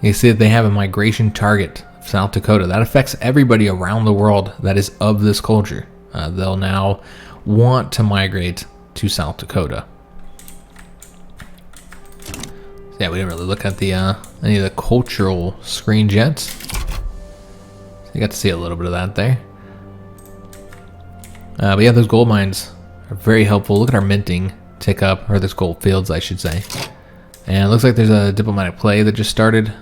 Speaker 1: You see that they have a migration target of South Dakota. That affects everybody around the world that is of this culture. They'll now want to migrate to South Dakota. So yeah, we didn't really look at the any of the cultural screens yet. So you got to see a little bit of that there. But yeah, those gold mines are very helpful. Look at our minting tick up, or those gold fields, I should say. And it looks like there's a diplomatic play that just started.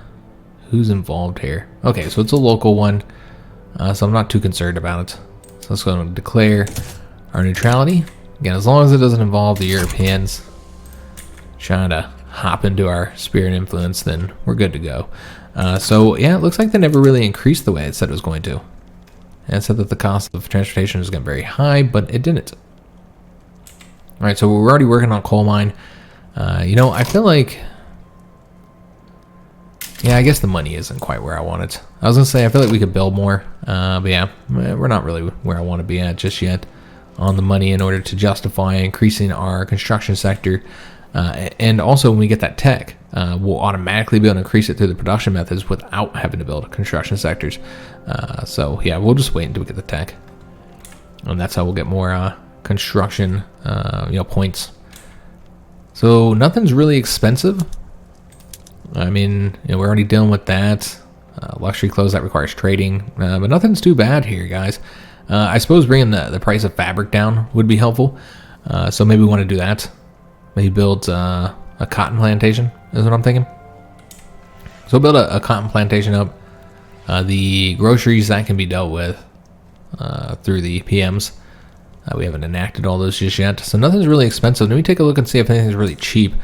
Speaker 1: Who's involved here? Okay, so it's a local one, so I'm not too concerned about it. So let's go and declare our neutrality. Again, as long as it doesn't involve the Europeans trying to hop into our sphere and influence, then we're good to go. So yeah, it looks like they never really increased the way it said it was going to. And it said that the cost of transportation was getting very high, but it didn't. All right, so we're already working on coal mine. You know, I feel like, yeah, I guess the money isn't quite where I want it. I was gonna say I feel like we could build more, but yeah, we're not really where I want to be at just yet on the money in order to justify increasing our construction sector. And also when we get that tech, we'll automatically be able to increase it through the production methods without having to build construction sectors. So yeah, we'll just wait until we get the tech, and that's how we'll get more construction, points. So nothing's really expensive. I mean, we're already dealing with that. Luxury clothes, that requires trading, but nothing's too bad here, guys. I suppose bringing the price of fabric down would be helpful. So maybe we want to do that. Maybe build a cotton plantation is what I'm thinking. So build a cotton plantation up. The groceries, that can be dealt with through the PMs. We haven't enacted all those just yet. So nothing's really expensive. Let me take a look and see if anything's really cheap.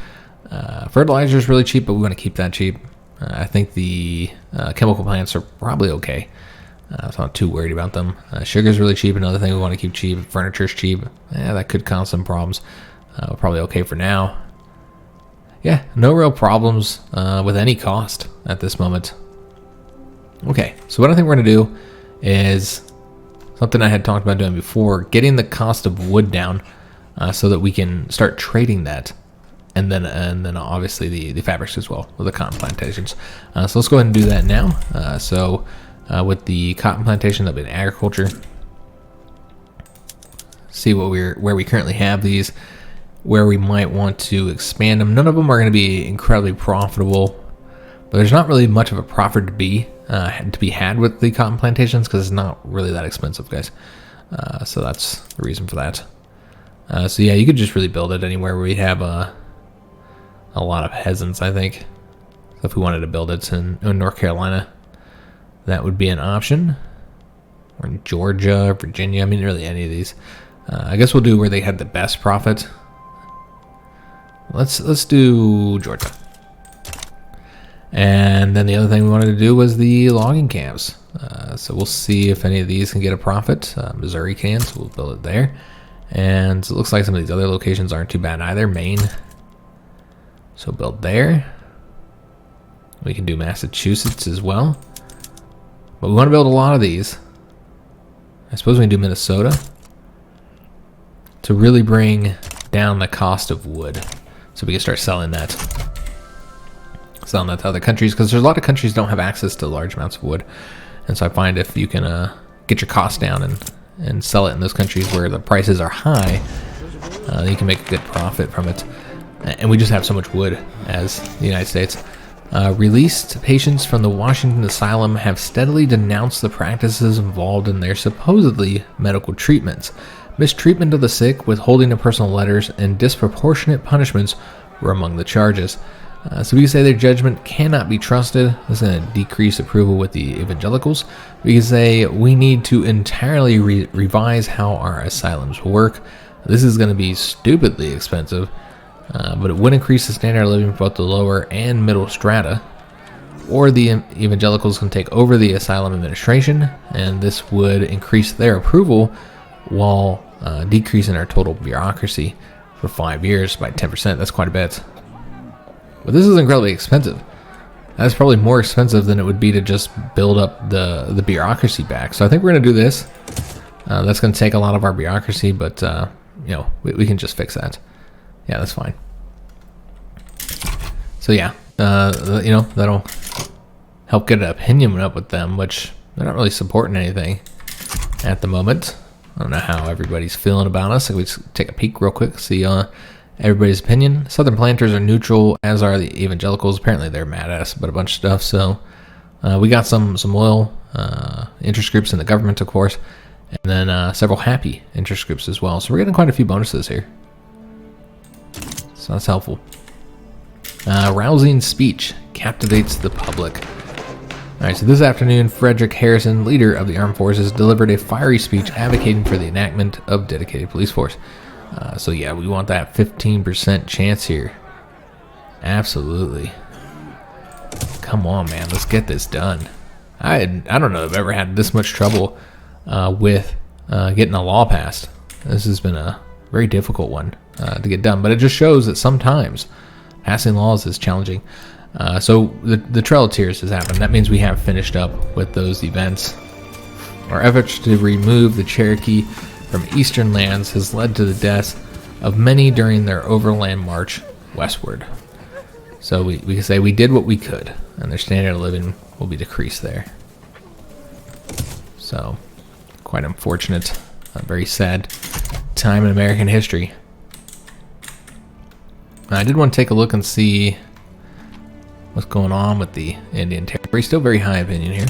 Speaker 1: Fertilizer is really cheap, but we want to keep that cheap. I think the chemical plants are probably okay. So I'm not too worried about them. Sugar's really cheap. Another thing we want to keep cheap. Furniture's cheap. Yeah, that could cause some problems. Probably okay for now. Yeah, no real problems with any cost at this moment. Okay, so what I think we're going to do is something I had talked about doing before, getting the cost of wood down so that we can start trading that. And then obviously the fabrics as well with the cotton plantations. So let's go ahead and do that now. So with the cotton plantation, that'll be in agriculture. See where we currently have these, where we might want to expand them. None of them are going to be incredibly profitable, but there's not really much of a profit to be had with the cotton plantations because it's not really that expensive, guys. So that's the reason for that. So yeah, you could just really build it anywhere where we have a lot of peasants, I think. So if we wanted to build it in North Carolina, that would be an option. Or in Georgia, Virginia, I mean, really any of these. I guess we'll do where they had the best profit. Let's do Georgia. And then the other thing we wanted to do was the logging camps. So we'll see if any of these can get a profit. Missouri can, so we'll build it there. And it looks like some of these other locations aren't too bad either. Maine. So build there. We can do Massachusetts as well. But we want to build a lot of these. I suppose we can do Minnesota to really bring down the cost of wood. So we can start selling that to other countries, because there's a lot of countries don't have access to large amounts of wood. And so I find if you can get your costs down and sell it in those countries where the prices are high, you can make a good profit from it. And we just have so much wood as the United States. Released patients from the Washington Asylum have steadily denounced the practices involved in their supposedly medical treatments. Mistreatment of the sick, withholding of personal letters, and disproportionate punishments were among the charges. So we can say their judgment cannot be trusted. This is going to decrease approval with the evangelicals. We can say we need to entirely revise how our asylums work. This is going to be stupidly expensive, but it would increase the standard of living for both the lower and middle strata. Or the evangelicals can take over the asylum administration, and this would increase their approval while decreasing our total bureaucracy. for 5 years by 10%. That's quite a bit. But this is incredibly expensive. That's probably more expensive than it would be to just build up the bureaucracy back. So I think we're going to do this. That's going to take a lot of our bureaucracy, but you know, we can just fix that. Yeah, that's fine. So yeah, you know, that'll help get an opinion up with them, which they're not really supporting anything at the moment. I don't know how everybody's feeling about us. So we just take a peek real quick, see everybody's opinion. Southern planters are neutral, as are the evangelicals. Apparently they're mad at us about a bunch of stuff. So we got some loyal interest groups in the government, of course, and then several happy interest groups as well. So we're getting quite a few bonuses here. So that's helpful. Rousing speech captivates the public. All right, so this afternoon, Frederick Harrison, leader of the armed forces, delivered a fiery speech advocating for the enactment of dedicated police force. So yeah, we want that 15% chance here. Absolutely. Come on, man, let's get this done. I don't know if I've ever had this much trouble with getting a law passed. This has been a very difficult one to get done, but it just shows that sometimes passing laws is challenging. So the Trail of Tears has happened. That means we have finished up with those events. Our efforts to remove the Cherokee from eastern lands has led to the deaths of many during their overland march westward. So we can say we did what we could, and their standard of living will be decreased there. So, quite unfortunate, a very sad time in American history. I did want to take a look and see what's going on with the Indian Territory. Still very high opinion here,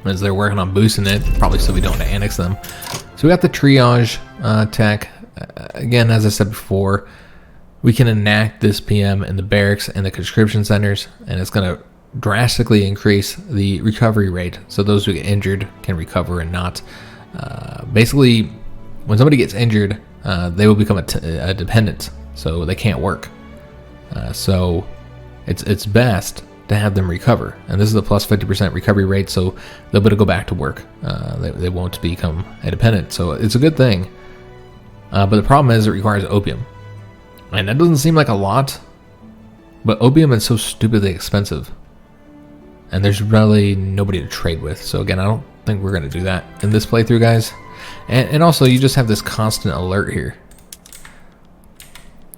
Speaker 1: as they're working on boosting it, probably so we don't annex them. So we got the triage tech. Again, as I said before, we can enact this PM in the barracks and the conscription centers, and it's going to drastically increase the recovery rate. So those who get injured can recover and not. Basically, when somebody gets injured, they will become a dependent, so they can't work. So it's best to have them recover, and this is a plus 50% recovery rate, so they'll be able to go back to work. They won't become a dependent, so it's a good thing. But the problem is it requires opium, and that doesn't seem like a lot, but opium is so stupidly expensive, and there's really nobody to trade with. So again, I don't think we're going to do that in this playthrough, guys. And also, you just have this constant alert here.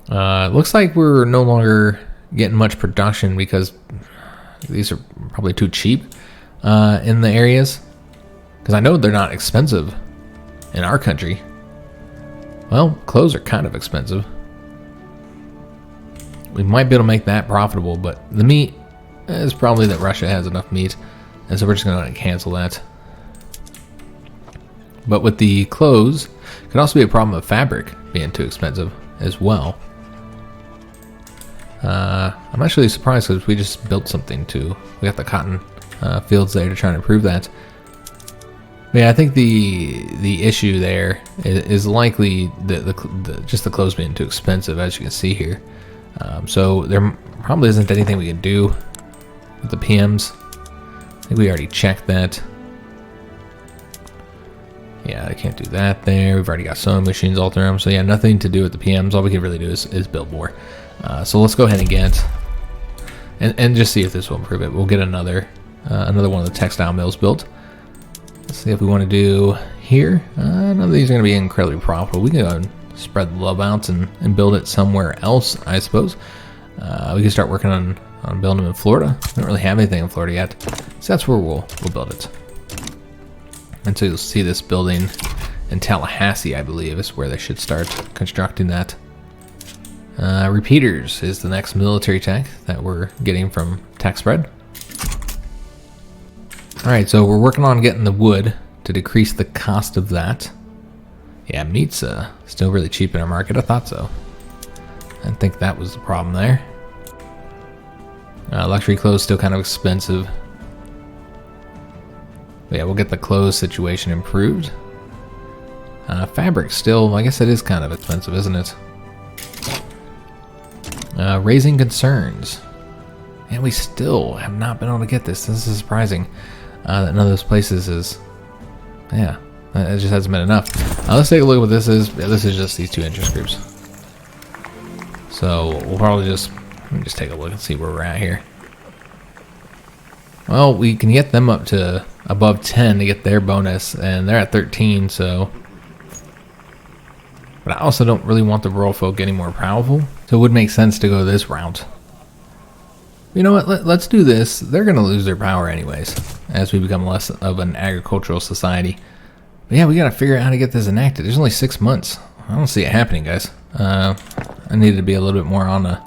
Speaker 1: Looks like we're no longer getting much production because these are probably too cheap in the areas, because I know they're not expensive in our country. Well, clothes are kind of expensive. We might be able to make that profitable, but the meat is probably that Russia has enough meat, and so we're just going to cancel that. But with the clothes, it could also be a problem of fabric being too expensive as well. I'm actually surprised because we just built something too. We got the cotton fields there to try and improve that. But yeah, I think the issue there is likely just the clothes being too expensive, as you can see here. So there probably isn't anything we can do with the PMs. I think we already checked that. Yeah, I can't do that there. We've already got sewing machines all through them. So yeah, nothing to do with the PMs. All we can really do is build more. So let's go ahead and get and just see if this will improve it. We'll get another one of the textile mills built. Let's see if we want to do here. None of these are going to be incredibly profitable. We can go and spread the love out and build it somewhere else, I suppose. We can start working on building them in Florida. We don't really have anything in Florida yet, so that's where we'll build it. And so you'll see this building in Tallahassee, I believe, is where they should start constructing that. Repeaters is the next military tech that we're getting from tech spread. Alright, so we're working on getting the wood to decrease the cost of that. Yeah, meat's still really cheap in our market. I thought so. I didn't think that was the problem there. Luxury clothes still kind of expensive. But yeah, we'll get the clothes situation improved. Fabric still, I guess it is kind of expensive, isn't it? Raising concerns. And we still have not been able to get this. This is surprising. That none of those places is... Yeah, It just hasn't been enough. Let's take a look at what this is. Yeah, this is just these two interest groups. So we'll probably just, let me just take a look and see where we're at here. Well, we can get them up to above 10 to get their bonus, and they're at 13, so. But I also don't really want the rural folk getting more powerful, so it would make sense to go this route. You know what, let's do this. They're going to lose their power anyways, as we become less of an agricultural society. But yeah, we got to figure out how to get this enacted. There's only 6 months. I don't see it happening, guys. I needed to be a little bit more on the,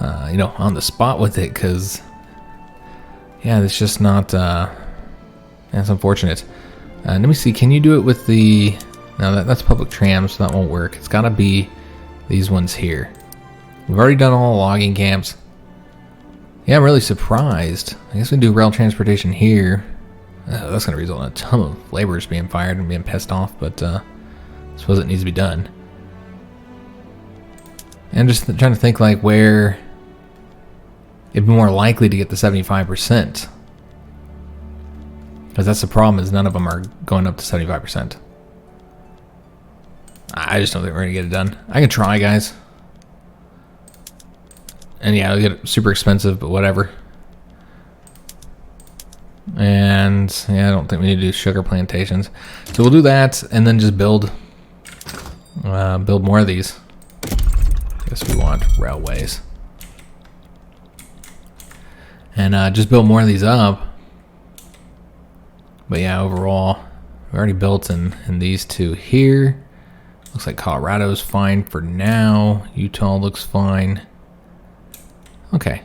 Speaker 1: on the spot with it, because, yeah, it's just not, that's unfortunate. Let me see, can you do it with the, no, that's public trams, so that won't work. It's got to be these ones here. We've already done all the logging camps. Yeah, I'm really surprised. I guess we can do rail transportation here. That's going to result in a ton of laborers being fired and being pissed off, but I suppose it needs to be done. And just trying to think like where it'd be more likely to get the 75%. Because that's the problem, is none of them are going up to 75%. I just don't think we're going to get it done. I can try, guys. And yeah, it'll get super expensive, but whatever. And yeah, I don't think we need to do sugar plantations. So we'll do that, and then just build more of these. Guess we want railways. And just build more of these up. But yeah, overall, we already built in these two here. Looks like Colorado's fine for now. Utah looks fine. Okay.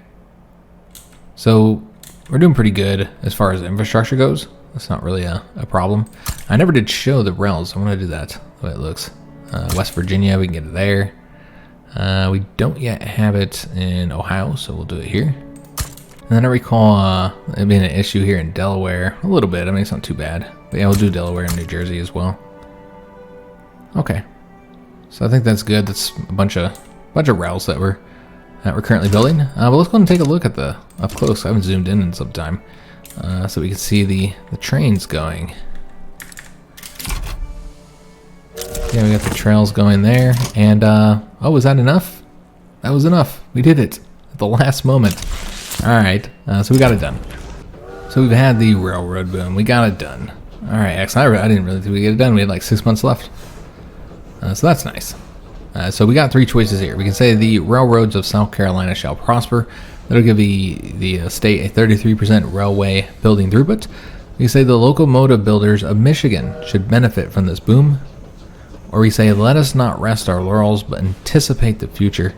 Speaker 1: So we're doing pretty good as far as infrastructure goes. That's not really a problem. I never did show the rails. I want to do that the way it looks. West Virginia, we can get it there. We don't yet have it in Ohio, so we'll do it here. And then I recall it being an issue here in Delaware. A little bit. I mean, it's not too bad. But yeah, we'll do Delaware and New Jersey as well. Okay. So I think that's good. That's a bunch of rails that we're currently building. But let's go and take a look at the up close. I haven't zoomed in some time, so we can see the trains going. Yeah, we got the trails going there, and oh, was that enough? That was enough. We did it at the last moment. All right, so we got it done. So we've had the railroad boom. We got it done. All right, excellent. I didn't really think we get it done. We had like 6 months left, so that's nice. So we got 3 choices here. We can say the railroads of South Carolina shall prosper. That'll give the state a 33% railway building throughput. We can say the locomotive builders of Michigan should benefit from this boom. Or we say, let us not rest our laurels, but anticipate the future.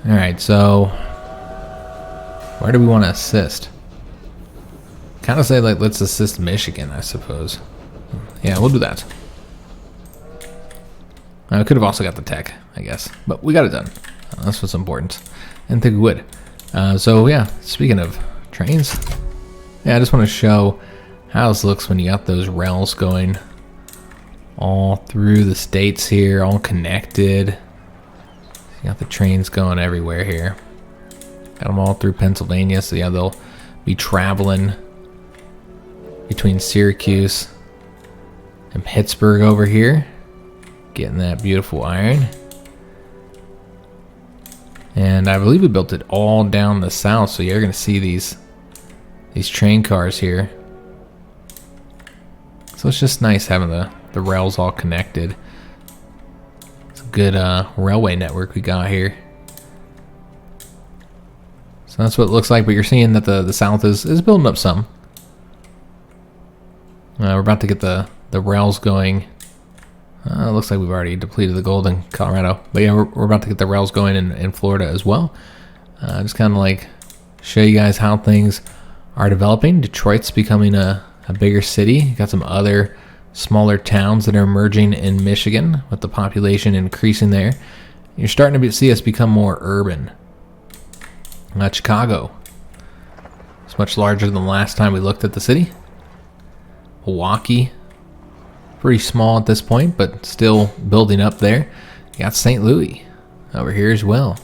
Speaker 1: All right, so where do we want to assist? Kind of say, like, let's assist Michigan, I suppose. Yeah, we'll do that. I could have also got the tech, I guess, but we got it done. That's what's important. I didn't think we would. So yeah, speaking of trains, yeah, I just want to show how this looks when you got those rails going all through the states here, all connected. You got the trains going everywhere here. Got them all through Pennsylvania, so yeah, they'll be traveling between Syracuse and Pittsburgh over here. Getting that beautiful iron. And I believe we built it all down the south, so you're going to see these train cars here. So it's just nice having the rails all connected. It's a good railway network we got here. So that's what it looks like, but you're seeing that the south is building up some. We're about to get the rails going. It looks like we've already depleted the gold in Colorado. But yeah, we're about to get the rails going in Florida as well. Just kind of like show you guys how things are developing. Detroit's becoming a bigger city. Got some other smaller towns that are emerging in Michigan with the population increasing there. You're starting to see us become more urban. Chicago. It's much larger than the last time we looked at the city. Milwaukee. Pretty small at this point, but still building up there. You got St. Louis over here as well.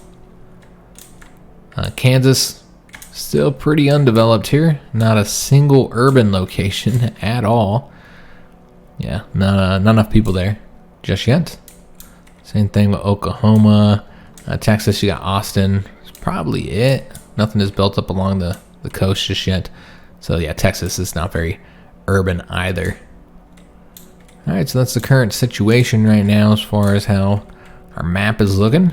Speaker 1: Kansas, still pretty undeveloped here. Not a single urban location at all. Yeah, not enough people there just yet. Same thing with Oklahoma. Texas, you got Austin. That's probably it. Nothing is built up along the coast just yet. So yeah, Texas is not very urban either. Alright, so that's the current situation right now as far as how our map is looking.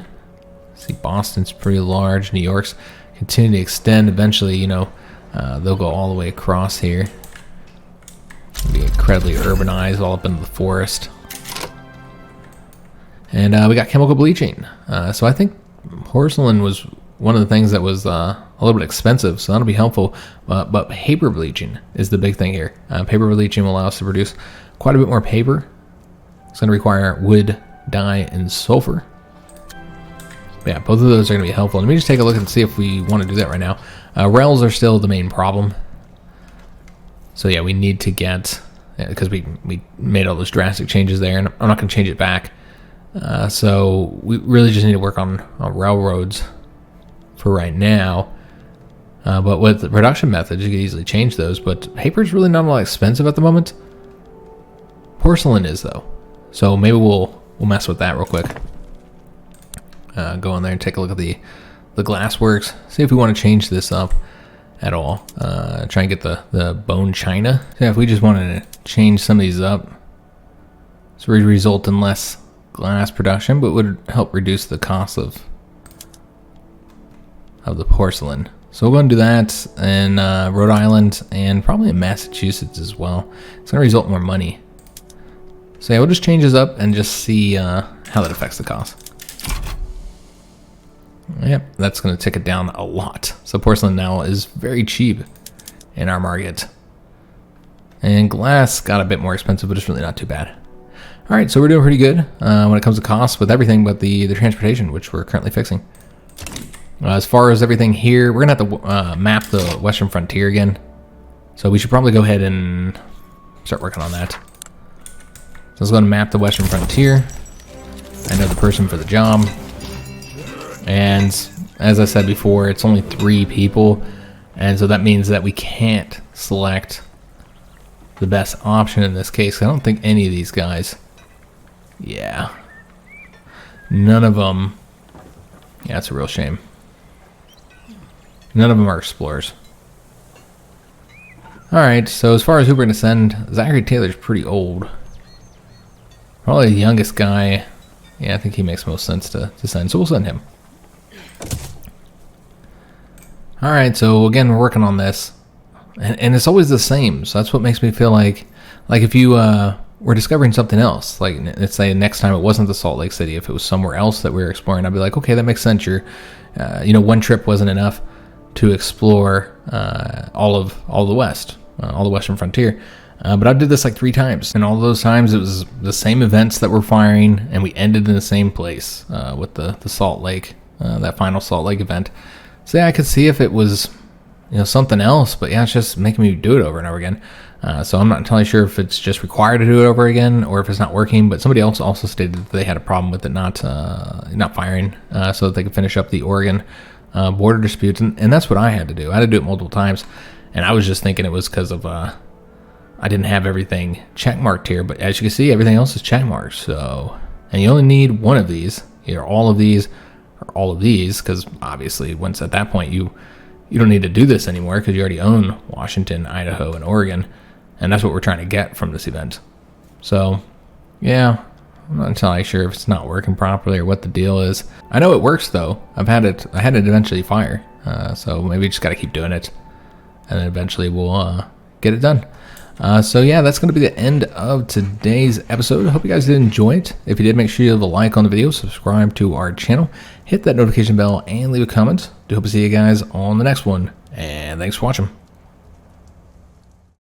Speaker 1: See, Boston's pretty large. New York's continue to extend. Eventually, you know, they'll go all the way across here. It'll be incredibly urbanized all up into the forest. And we got chemical bleaching. So I think porcelain was one of the things that was a little bit expensive, so that'll be helpful. But paper bleaching is the big thing here. Paper bleaching will allow us to produce quite a bit more paper. It's going to require wood, dye, and sulfur. But yeah, both of those are going to be helpful. Let me just take a look and see if we want to do that right now. Rails are still the main problem. So yeah, we need to get, because we made all those drastic changes there, and I'm not going to change it back. So we really just need to work on railroads for right now. But with the production methods, you can easily change those. But paper is really not all that expensive at the moment. Porcelain is, though. So maybe we'll mess with that real quick. Go in there and take a look at the glass works. See if we want to change this up at all. Try and get the bone china. So yeah, if we just wanted to change some of these up, this would result in less glass production, but would help reduce the cost of the porcelain. So we're going to do that in Rhode Island and probably in Massachusetts as well. It's going to result in more money. So yeah, we'll just change this up and just see how that affects the cost. Yep, that's going to tick it down a lot. So porcelain now is very cheap in our market. And glass got a bit more expensive, but it's really not too bad. All right, so we're doing pretty good when it comes to costs with everything but the transportation, which we're currently fixing. As far as everything here, we're going to have to map the western frontier again. So we should probably go ahead and start working on that. So let's go and map the western frontier. I know the person for the job. And as I said before, it's only 3 people. And so that means that we can't select the best option in this case. I don't think any of these guys... Yeah. None of them... Yeah, it's a real shame. None of them are explorers. Alright, so as far as who we're going to send, Zachary Taylor's pretty old. Probably the youngest guy. Yeah, I think he makes most sense to send, so we'll send him. Alright, so again, we're working on this. And it's always the same, so that's what makes me feel like if you were discovering something else, like let's say next time it wasn't the Salt Lake City, if it was somewhere else that we were exploring, I'd be like, okay, that makes sense. You're, one trip wasn't enough to explore all the west, all the western frontier. But I did this like 3 times, and all those times it was the same events that were firing, and we ended in the same place with the Salt Lake, that final Salt Lake event. So yeah, I could see if it was something else, but yeah, it's just making me do it over and over again. So I'm not entirely sure if it's just required to do it over again or if it's not working, but somebody else also stated that they had a problem with it not firing so that they could finish up the Oregon border disputes, and that's what I had to do. I had to do it multiple times, and I was just thinking it was because of I didn't have everything checkmarked here, but as you can see, everything else is checkmarked. So, and you only need one of these, either all of these or all of these, because obviously once at that point you don't need to do this anymore because you already own Washington, Idaho, and Oregon, and that's what we're trying to get from this event. So, yeah, I'm not entirely sure if it's not working properly or what the deal is. I know it works though. I had it eventually fire, so maybe we just got to keep doing it, and then eventually we'll get it done. So yeah, that's going to be the end of today's episode. I hope you guys did enjoy it. If you did, make sure you leave a like on the video, subscribe to our channel, hit that notification bell, and leave a comment. Do hope to see you guys on the next one, and thanks for watching.